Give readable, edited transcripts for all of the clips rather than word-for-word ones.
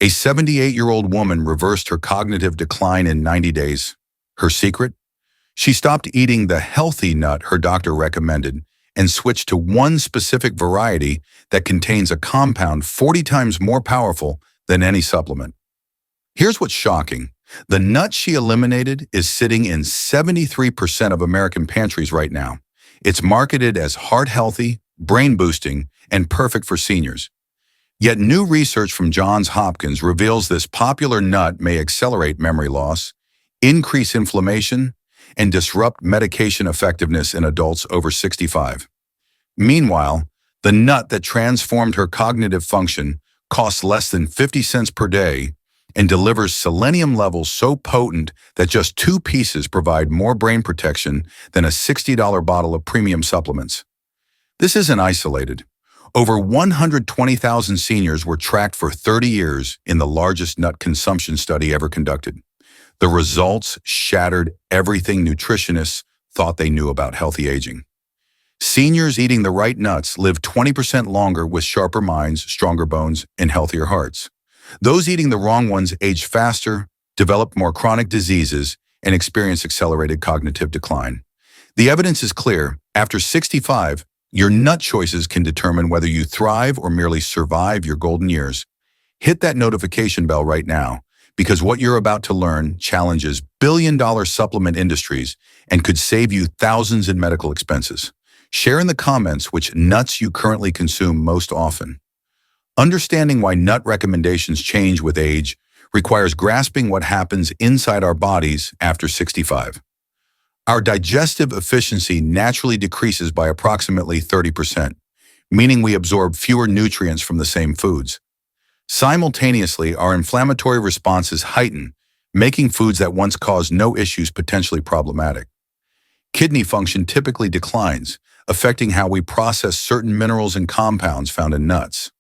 A 78-year-old woman reversed her cognitive decline in 90 days. Her secret? She stopped eating the healthy nut her doctor recommended and switched to one specific variety that contains a compound 40 times more powerful than any supplement. Here's what's shocking. The nut she eliminated is sitting in 73% of American pantries right now. It's marketed as heart-healthy, brain-boosting, and perfect for seniors. Yet new research from Johns Hopkins reveals this popular nut may accelerate memory loss, increase inflammation, and disrupt medication effectiveness in adults over 65. Meanwhile, the nut that transformed her cognitive function costs less than 50 cents per day and delivers selenium levels so potent that just 2 pieces provide more brain protection than a $60 bottle of premium supplements. This isn't isolated. Over 120,000 seniors were tracked for 30 years in the largest nut consumption study ever conducted. The results shattered everything nutritionists thought they knew about healthy aging. Seniors eating the right nuts live 20% longer with sharper minds, stronger bones, and healthier hearts. Those eating the wrong ones age faster, develop more chronic diseases, and experience accelerated cognitive decline. The evidence is clear. After 65, your nut choices can determine whether you thrive or merely survive your golden years. Hit that notification bell right now, because what you're about to learn challenges billion-dollar supplement industries and could save you thousands in medical expenses. Share in the comments which nuts you currently consume most often. Understanding why nut recommendations change with age requires grasping what happens inside our bodies after 65. Our digestive efficiency naturally decreases by approximately 30%, meaning we absorb fewer nutrients from the same foods. Simultaneously, our inflammatory responses heighten, making foods that once caused no issues potentially problematic. Kidney function typically declines, affecting how we process certain minerals and compounds found in nuts.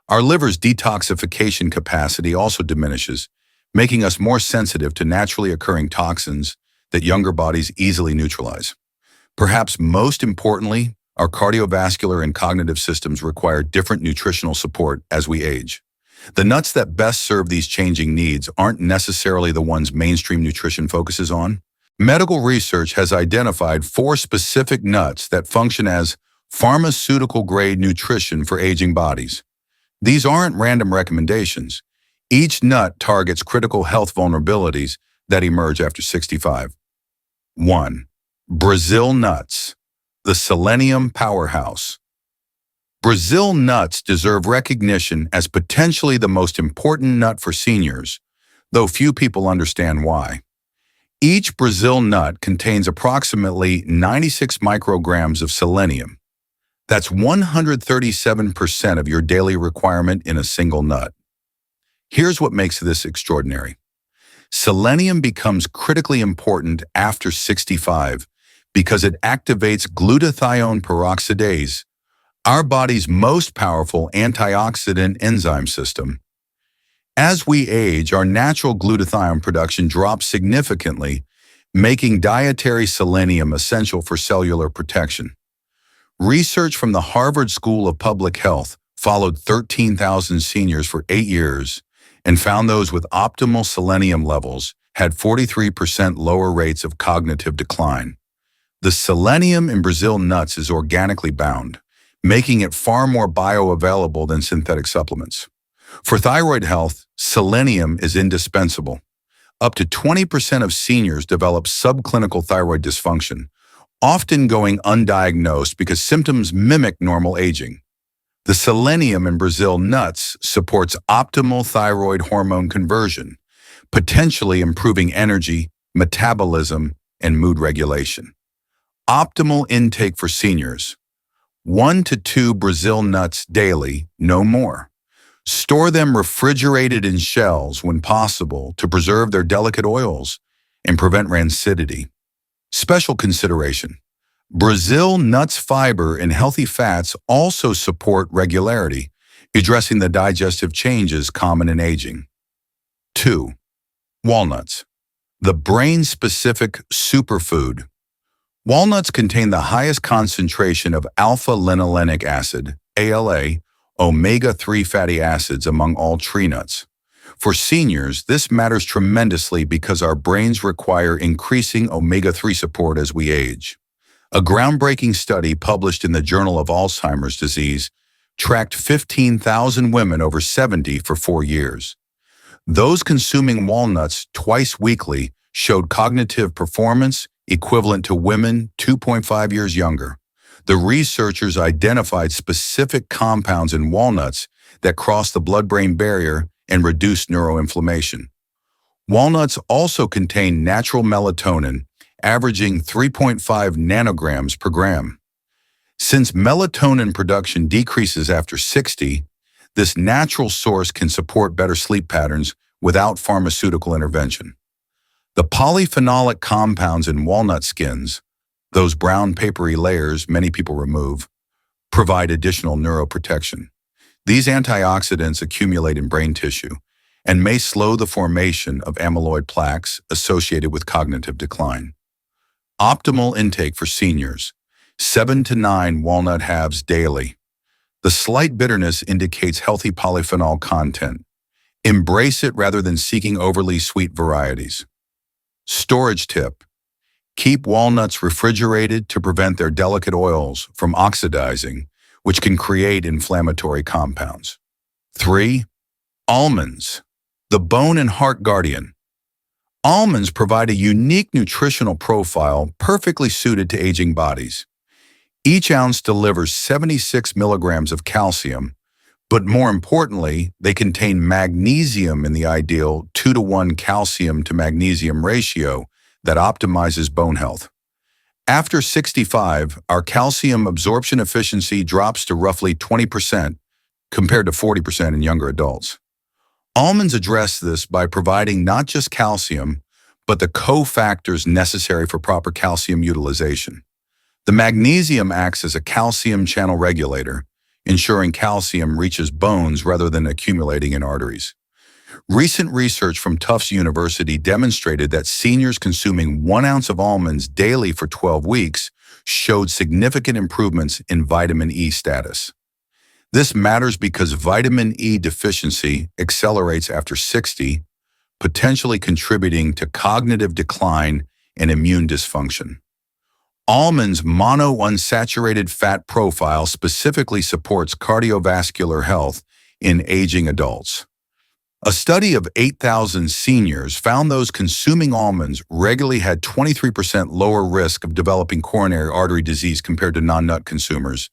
Our liver's detoxification capacity also diminishes, making us more sensitive to naturally occurring toxins that younger bodies easily neutralize. Perhaps most importantly, our cardiovascular and cognitive systems require different nutritional support as we age. The nuts that best serve these changing needs aren't necessarily the ones mainstream nutrition focuses on. Medical research has identified 4 specific nuts that function as pharmaceutical-grade nutrition for aging bodies. These aren't random recommendations. Each nut targets critical health vulnerabilities that emerge after 65. 1. Brazil nuts, the selenium powerhouse. Brazil nuts deserve recognition as potentially the most important nut for seniors, though few people understand why. Each Brazil nut contains approximately 96 micrograms of selenium. That's 137% of your daily requirement in a single nut. Here's what makes this extraordinary. Selenium becomes critically important after 65 because it activates glutathione peroxidase, our body's most powerful antioxidant enzyme system. As we age, our natural glutathione production drops significantly, making dietary selenium essential for cellular protection. Research from the Harvard School of Public Health followed 13,000 seniors for 8 years and found those with optimal selenium levels had 43% lower rates of cognitive decline. The selenium in Brazil nuts is organically bound, making it far more bioavailable than synthetic supplements. For thyroid health, selenium is indispensable. Up to 20% of seniors develop subclinical thyroid dysfunction, often going undiagnosed because symptoms mimic normal aging. The selenium in Brazil nuts supports optimal thyroid hormone conversion, potentially improving energy, metabolism, and mood regulation. Optimal intake for seniors: 1 to 2 Brazil nuts daily, no more. Store them refrigerated in shells when possible to preserve their delicate oils and prevent rancidity. Special consideration: Brazil nuts fiber and healthy fats also support regularity, addressing the digestive changes common in aging. 2. Walnuts, the brain-specific superfood. Walnuts contain the highest concentration of alpha-linolenic acid, ALA, omega-3 fatty acids among all tree nuts. For seniors, this matters tremendously because our brains require increasing omega-3 support as we age. A groundbreaking study published in the Journal of Alzheimer's Disease tracked 15,000 women over 70 for 4 years. Those consuming walnuts twice weekly showed cognitive performance equivalent to women 2.5 years younger. The researchers identified specific compounds in walnuts that cross the blood-brain barrier and reduce neuroinflammation. Walnuts also contain natural melatonin, averaging 3.5 nanograms per gram. Since melatonin production decreases after 60, this natural source can support better sleep patterns without pharmaceutical intervention. The polyphenolic compounds in walnut skins, those brown papery layers many people remove, provide additional neuroprotection. These antioxidants accumulate in brain tissue and may slow the formation of amyloid plaques associated with cognitive decline. Optimal intake for seniors: 7 to 9 walnut halves daily. The slight bitterness indicates healthy polyphenol content. Embrace it rather than seeking overly sweet varieties. Storage tip: keep walnuts refrigerated to prevent their delicate oils from oxidizing, which can create inflammatory compounds. 3. Almonds, the bone and heart guardian. Almonds provide a unique nutritional profile perfectly suited to aging bodies. Each ounce delivers 76 milligrams of calcium, but more importantly, they contain magnesium in the ideal 2-to-1 calcium to magnesium ratio that optimizes bone health. After 65, our calcium absorption efficiency drops to roughly 20% compared to 40% in younger adults. Almonds address this by providing not just calcium, but the cofactors necessary for proper calcium utilization. The magnesium acts as a calcium channel regulator, ensuring calcium reaches bones rather than accumulating in arteries. Recent research from Tufts University demonstrated that seniors consuming 1 ounce of almonds daily for 12 weeks showed significant improvements in vitamin E status. This matters because vitamin E deficiency accelerates after 60, potentially contributing to cognitive decline and immune dysfunction. Almonds' monounsaturated fat profile specifically supports cardiovascular health in aging adults. A study of 8,000 seniors found those consuming almonds regularly had 23% lower risk of developing coronary artery disease compared to non-nut consumers.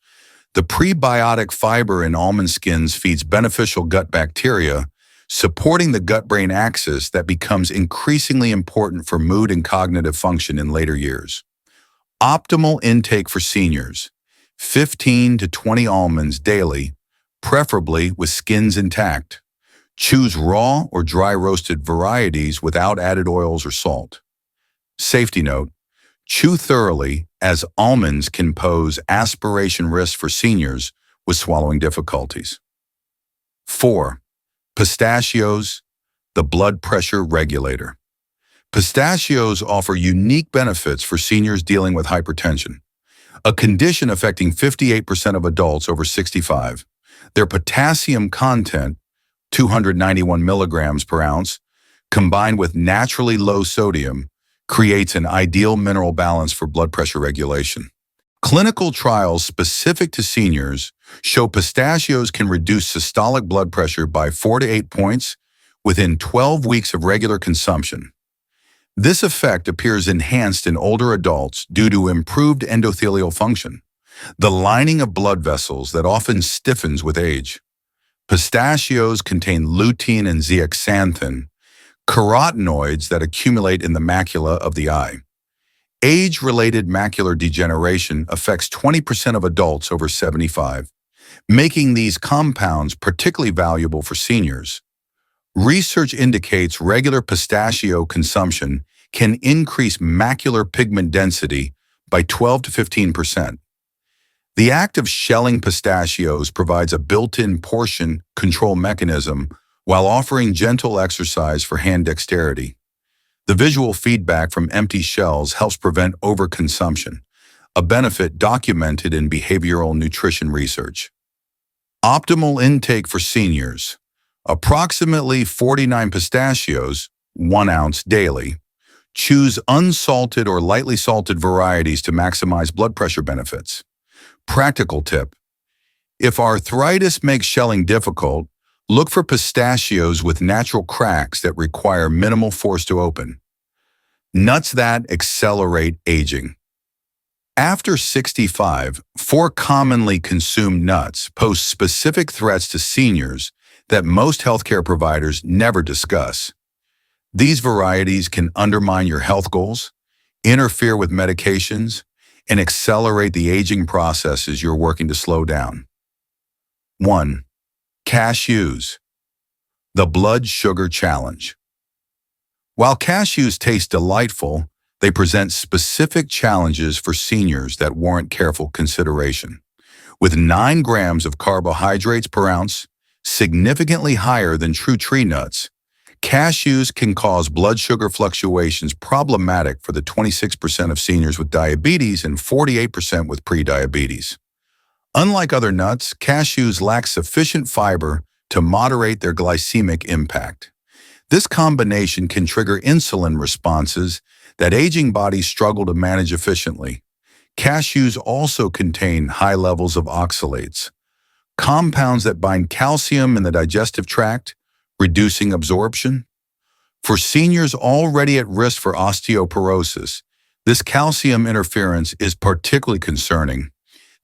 The prebiotic fiber in almond skins feeds beneficial gut bacteria, supporting the gut-brain axis that becomes increasingly important for mood and cognitive function in later years. Optimal intake for seniors: 15 to 20 almonds daily, preferably with skins intact. Choose raw or dry roasted varieties without added oils or salt. Safety note: chew thoroughly, as almonds can pose aspiration risks for seniors with swallowing difficulties. 4. Pistachios, the blood pressure regulator. Pistachios offer unique benefits for seniors dealing with hypertension, a condition affecting 58% of adults over 65. Their potassium content, 291 milligrams per ounce, combined with naturally low sodium, creates an ideal mineral balance for blood pressure regulation. Clinical trials specific to seniors show pistachios can reduce systolic blood pressure by 4 to 8 points within 12 weeks of regular consumption. This effect appears enhanced in older adults due to improved endothelial function, the lining of blood vessels that often stiffens with age. Pistachios contain lutein and zeaxanthin, carotenoids that accumulate in the macula of the eye. Age-related macular degeneration affects 20% of adults over 75, making these compounds particularly valuable for seniors. Research indicates regular pistachio consumption can increase macular pigment density by 12 to 15%. The act of shelling pistachios provides a built-in portion control mechanism while offering gentle exercise for hand dexterity. The visual feedback from empty shells helps prevent overconsumption, a benefit documented in behavioral nutrition research. Optimal intake for seniors: Approximately 49 pistachios, 1 ounce daily. Choose unsalted or lightly salted varieties to maximize blood pressure benefits. Practical tip: if arthritis makes shelling difficult, look for pistachios with natural cracks that require minimal force to open. Nuts that accelerate aging. After 65, 4 commonly consumed nuts pose specific threats to seniors that most healthcare providers never discuss. These varieties can undermine your health goals, interfere with medications, and accelerate the aging processes you're working to slow down. 1. Cashews. The blood sugar challenge. While cashews taste delightful, they present specific challenges for seniors that warrant careful consideration. With 9 grams of carbohydrates per ounce, significantly higher than true tree nuts, cashews can cause blood sugar fluctuations problematic for the 26% of seniors with diabetes and 48% with prediabetes. Unlike other nuts, cashews lack sufficient fiber to moderate their glycemic impact. This combination can trigger insulin responses that aging bodies struggle to manage efficiently. Cashews also contain high levels of oxalates, compounds that bind calcium in the digestive tract, reducing absorption. For seniors already at risk for osteoporosis, this calcium interference is particularly concerning.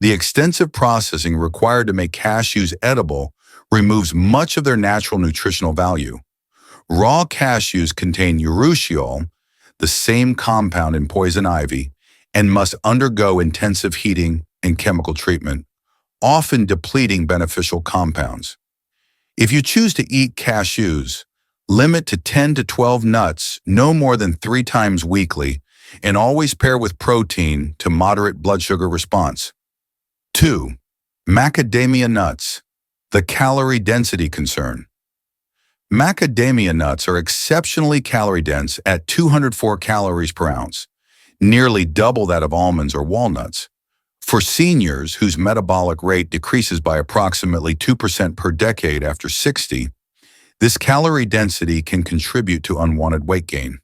The extensive processing required to make cashews edible removes much of their natural nutritional value. Raw cashews contain urushiol, the same compound in poison ivy, and must undergo intensive heating and chemical treatment, often depleting beneficial compounds. If you choose to eat cashews, limit to 10 to 12 nuts no more than 3 times weekly, and always pair with protein to moderate blood sugar response. 2. Macadamia nuts. The calorie density concern. Macadamia nuts are exceptionally calorie-dense at 204 calories per ounce, nearly double that of almonds or walnuts. For seniors whose metabolic rate decreases by approximately 2% per decade after 60, this calorie density can contribute to unwanted weight gain.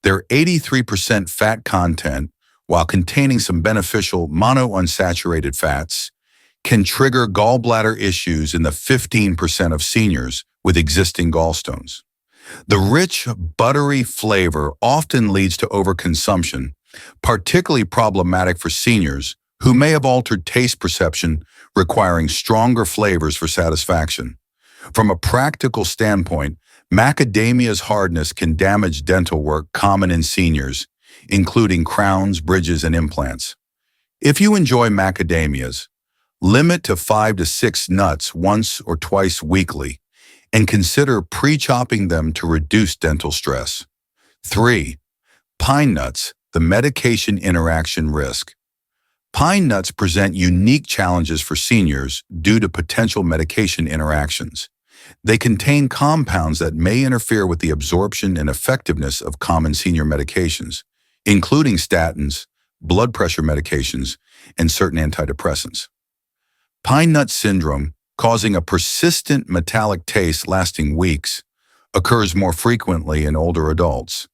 Their 83% fat content, while containing some beneficial monounsaturated fats, can trigger gallbladder issues in the 15% of seniors with existing gallstones. The rich, buttery flavor often leads to overconsumption, particularly problematic for seniors who may have altered taste perception, requiring stronger flavors for satisfaction. From a practical standpoint, macadamia's hardness can damage dental work common in seniors, including crowns, bridges, and implants. If you enjoy macadamias, limit to 5 to 6 nuts once or twice weekly, and consider pre-chopping them to reduce dental stress. 3. Pine nuts, the medication interaction risk. Pine nuts present unique challenges for seniors due to potential medication interactions. They contain compounds that may interfere with the absorption and effectiveness of common senior medications, including statins, blood pressure medications, and certain antidepressants. Pine nut syndrome, causing a persistent metallic taste lasting weeks, occurs more frequently in older adults.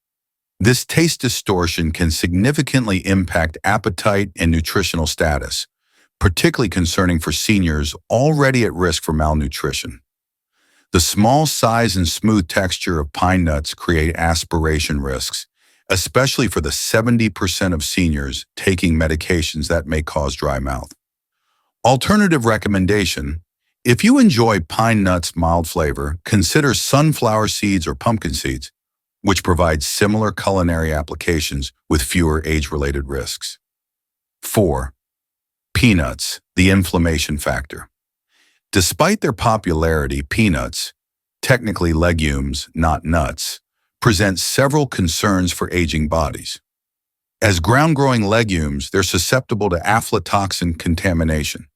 This taste distortion can significantly impact appetite and nutritional status, particularly concerning for seniors already at risk for malnutrition. The small size and smooth texture of pine nuts create aspiration risks, especially for the 70% of seniors taking medications that may cause dry mouth. Alternative recommendation: if you enjoy pine nuts' mild flavor, consider sunflower seeds or pumpkin seeds, which provide similar culinary applications with fewer age-related risks. 4. Peanuts, the inflammation factor. Despite their popularity, peanuts, technically legumes, not nuts, present several concerns for aging bodies. As ground-growing legumes, they're susceptible to aflatoxin contamination,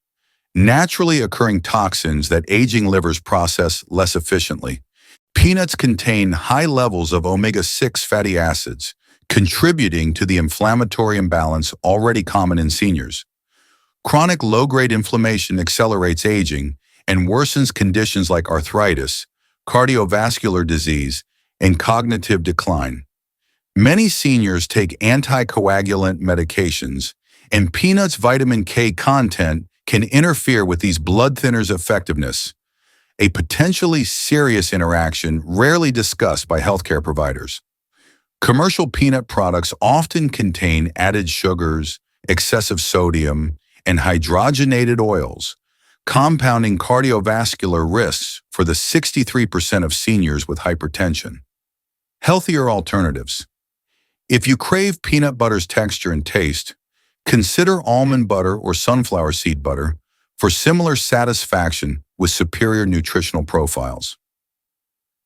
naturally occurring toxins that aging livers process less efficiently. Peanuts contain high levels of omega-6 fatty acids, contributing to the inflammatory imbalance already common in seniors. Chronic low-grade inflammation accelerates aging and worsens conditions like arthritis, cardiovascular disease, and cognitive decline. Many seniors take anticoagulant medications, and peanuts' vitamin K content can interfere with these blood thinners' effectiveness, a potentially serious interaction rarely discussed by healthcare providers. Commercial peanut products often contain added sugars, excessive sodium, and hydrogenated oils, compounding cardiovascular risks for the 63% of seniors with hypertension. Healthier alternatives. If you crave peanut butter's texture and taste, consider almond butter or sunflower seed butter for similar satisfaction with superior nutritional profiles.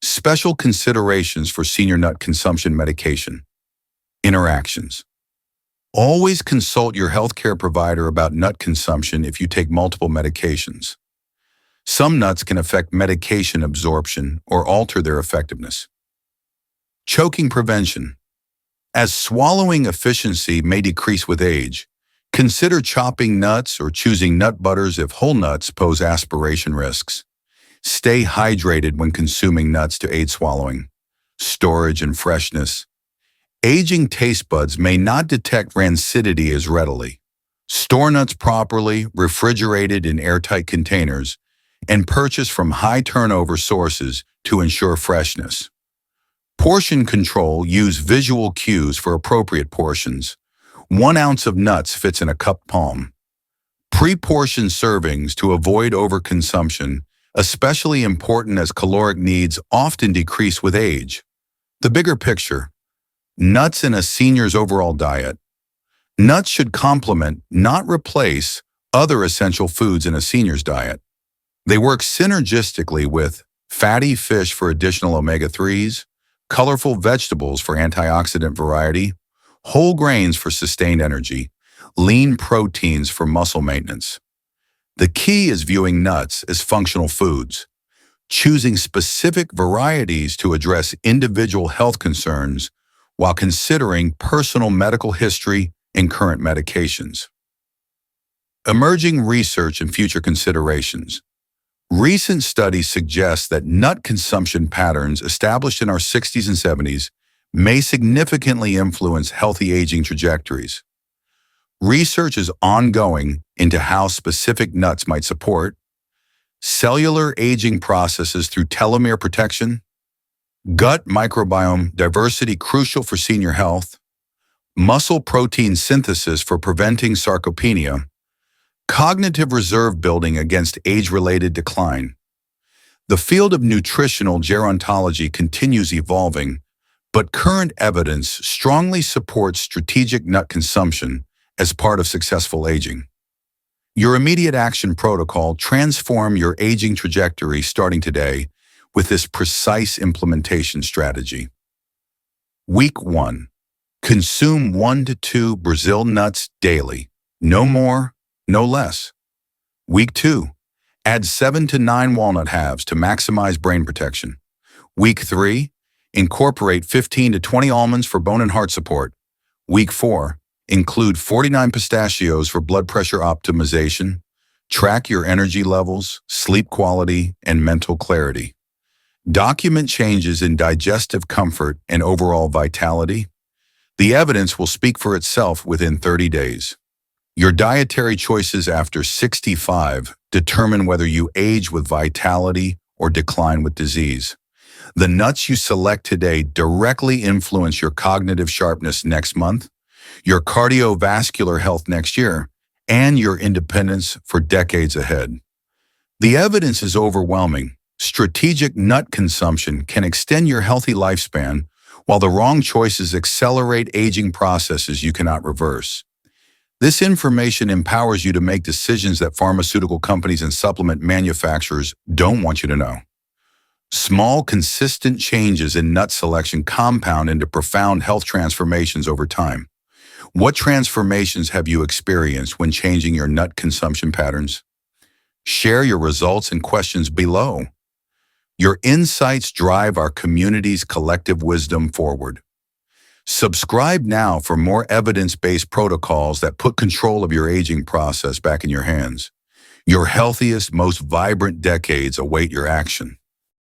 Special considerations for senior nut consumption medication. Interactions. Always consult your healthcare provider about nut consumption if you take multiple medications. Some nuts can affect medication absorption or alter their effectiveness. Choking prevention. As swallowing efficiency may decrease with age, consider chopping nuts or choosing nut butters if whole nuts pose aspiration risks. Stay hydrated when consuming nuts to aid swallowing, storage, and freshness. Aging taste buds may not detect rancidity as readily. Store nuts properly, refrigerated in airtight containers, and purchase from high-turnover sources to ensure freshness. Portion control. Use visual cues for appropriate portions. 1 ounce of nuts fits in a cup palm. Pre-portion servings to avoid overconsumption, especially important as caloric needs often decrease with age. The bigger picture. Nuts in a senior's overall diet. Nuts should complement, not replace, other essential foods in a senior's diet. They work synergistically with fatty fish for additional omega-3s, colorful vegetables for antioxidant variety, whole grains for sustained energy, lean proteins for muscle maintenance. The key is viewing nuts as functional foods, choosing specific varieties to address individual health concerns while considering personal medical history and current medications. Emerging research and future considerations. Recent studies suggest that nut consumption patterns established in our 60s and 70s may significantly influence healthy aging trajectories. Research is ongoing into how specific nuts might support cellular aging processes through telomere protection, gut microbiome diversity crucial for senior health, muscle protein synthesis for preventing sarcopenia, cognitive reserve building against age-related decline. The field of nutritional gerontology continues evolving, but current evidence strongly supports strategic nut consumption as part of successful aging. Your immediate action protocol. Transform your aging trajectory starting today with this precise implementation strategy. Week 1. Consume 1 to 2 Brazil nuts daily. No more, no less. Week 2. Add 7 to 9 walnut halves to maximize brain protection. Week 3. Incorporate 15 to 20 almonds for bone and heart support. Week 4. Include 49 pistachios for blood pressure optimization. Track your energy levels, sleep quality, and mental clarity. Document changes in digestive comfort and overall vitality. The evidence will speak for itself within 30 days. Your dietary choices after 65 determine whether you age with vitality or decline with disease. The nuts you select today directly influence your cognitive sharpness next month, your cardiovascular health next year, and your independence for decades ahead. The evidence is overwhelming. Strategic nut consumption can extend your healthy lifespan, while the wrong choices accelerate aging processes you cannot reverse. This information empowers you to make decisions that pharmaceutical companies and supplement manufacturers don't want you to know. Small, consistent changes in nut selection compound into profound health transformations over time. What transformations have you experienced when changing your nut consumption patterns? Share your results and questions below. Your insights drive our community's collective wisdom forward. Subscribe now for more evidence-based protocols that put control of your aging process back in your hands. Your healthiest, most vibrant decades await your action.